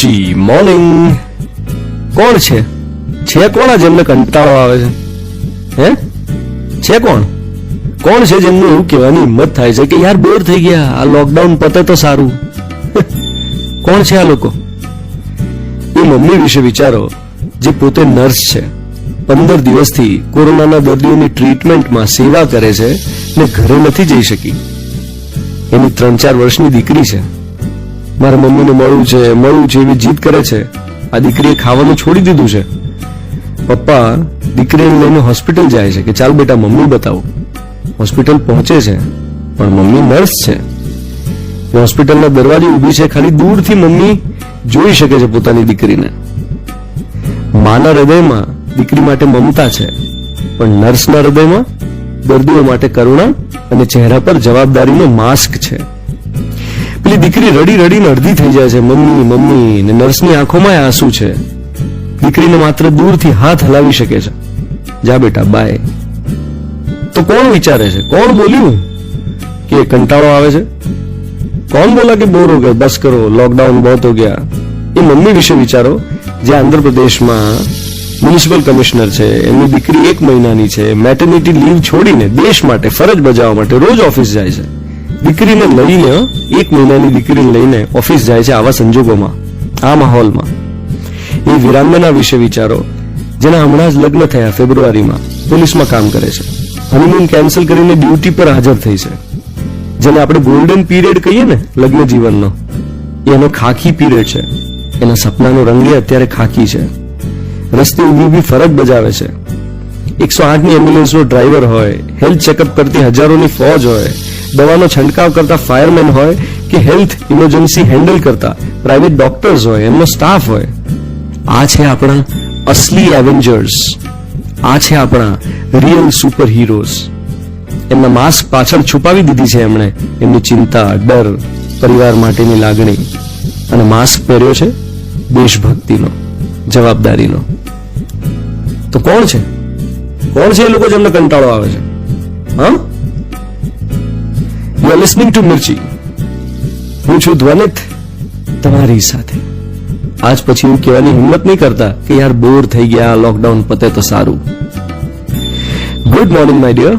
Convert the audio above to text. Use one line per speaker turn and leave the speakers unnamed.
મિર્ચી morning. કોણ છે કોણ આ જેમને કંટાળો આવે છે? છે કોણ છે જેમને એવું કહેવાની હિંમત થાય છે કે યાર બોર થઈ ગયા, આ લોકડાઉન પતે તો સારું? કોણ છે આ લોકો? એ મમ્મી વિશે વિચારો જે પોતે નર્સ છે, 15 દિવસથી કોરોનાના દર્દીઓની ટ્રીટમેન્ટમાં સેવા કરે છે ને ઘરે નથી જઈ શકી. એની 3-4 વર્ષની દીકરી છે. મારા મમ્મીને મળવું છે એવી જીદ કરે છે. આ દીકરીએ ખાવાનું છોડી દીધું છે. પપ્પા દીકરીને લઈને હોસ્પિટલ જાય છે કે ચાલ બેટા મમ્મી બતાવો. હોસ્પિટલ પહોંચે છે પણ મમ્મી નર્સ છે. હોસ્પિટલના દરવાજે ઊભી છે, ખાલી દૂરથી મમ્મી જોઈ શકે છે પોતાની દીકરીને. માના હૃદયમાં દીકરી માટે મમતા છે, પણ નર્સના હૃદયમાં દર્દીઓ માટે કરુણા અને ચહેરા પર જવાબદારીનો માસ્ક છે. પેલી દીકરી રડી રડીને અડધી થઈ જાય છે, મમ્મી મમ્મી, ને નર્સની આંખોમાં આંસુ છે. દીકરીને માત્ર દૂરથી હાથ હલાવી શકે છે, જા બેટા બાય. તો કોણ વિચારે છે, કોણ બોલ્યું કે કંટાળો આવે છે? कौन बोला कि बोर हो गए, बस करो, लॉकडाउन बहुत हो गया? ये मम्मी विषय विचारो जे आंध्र प्रदेश में म्युनिसिपल कमिश्नर છે, એમની દીકરી 1 મહિનાની છે, મેટર્નિટી લીવ છોડીને દેશ માટે ફરજ બજાવવા માટે રોજ ઓફિસ જાય છે. દીકરીને લઈને 1 મહિનાની દીકરીને લઈને ઓફિસ જાય છે આવા સંજોગોમાં, આ માહોલમાં. એ વિરાંગના વિશે વિચારો જેના હમણાં જ લગ્ન થયા, ફેબ્રુઆરીમાં પોલીસમાં કામ કરે છે, હનીમૂન કેન્સલ કરીને ડ્યુટી પર હાજર થઈ છે. જેને આપણે ગોલ્ડન પીરિયડ કહીએ ને લગ્ન જીવનનો, એનો ખાખી પીરિયડ છે. એના સપનાનો રંગ અત્યારે ખાખી છે. રસ્તે ઊભી ફરજ બજાવે છે. 108ની એમ્બ્યુલન્સનો ડ્રાઈવર હોય, હેલ્થ ચેકઅપ કરતી હજારોની ફોજ હોય, દવાનો છંટકાવ કરતા ફાયરમેન હોય કે હેલ્થ ઇમરજન્સી હેન્ડલ કરતા પ્રાઇવેટ ડોક્ટર્સ હોય, એમનો સ્ટાફ હોય. આ છે આપણા અસલી એવેન્જર્સ. આ છે આપણા રિયલ સુપર હીરોઝ. એમના માસ્ક પાછળ છુપાવી દીધી છે એમણે એમની ચિંતા, ડર, પરિવાર માટેની લાગણી, અને માસ્ક પહેર્યો છે દેશભક્તિનો, જવાબદારીનો. તો કોણ છે એ લોકો જેમને કંટાળો આવે છે? હા, યુ આર લિસનિંગ ટુ મિર્ચી. હું છું ધ્વનિત તમારી સાથે. આજ પછી એવું કહેવાની હિંમત નહીં કરતા કે યાર બોર થઈ ગયા, લોકડાઉન પતે તો સારું. Good morning my dear.